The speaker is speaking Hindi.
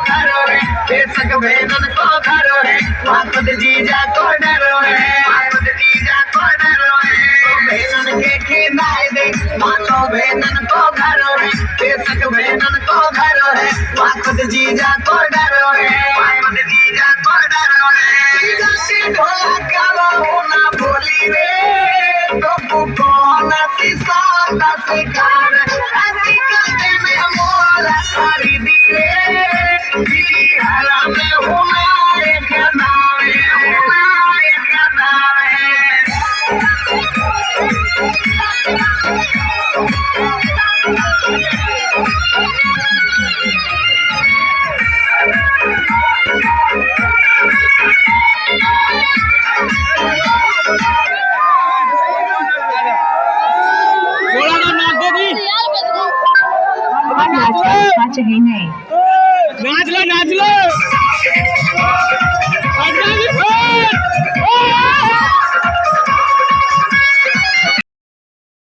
घरो है, बेशक बहनन को घरो है, वहाँ खुद जीजा को डरो है, वहाँ खुद जीजा को डरो है। तो बहनन के खिलाए दे, माँ तो बहनन को घरो है, बेशक बहनन को घरो है, वहाँ खुद जीजा को डरो है, वहाँ खुद जीजा को डरो है। जीजा की ढोला करो ना बोली रे, तो कौन सी साता शिकार ऐसी करके में मोला खरीदी रे, बिहारा में होना एक नाम है, होना एक नाम है। नाच रही नहीं।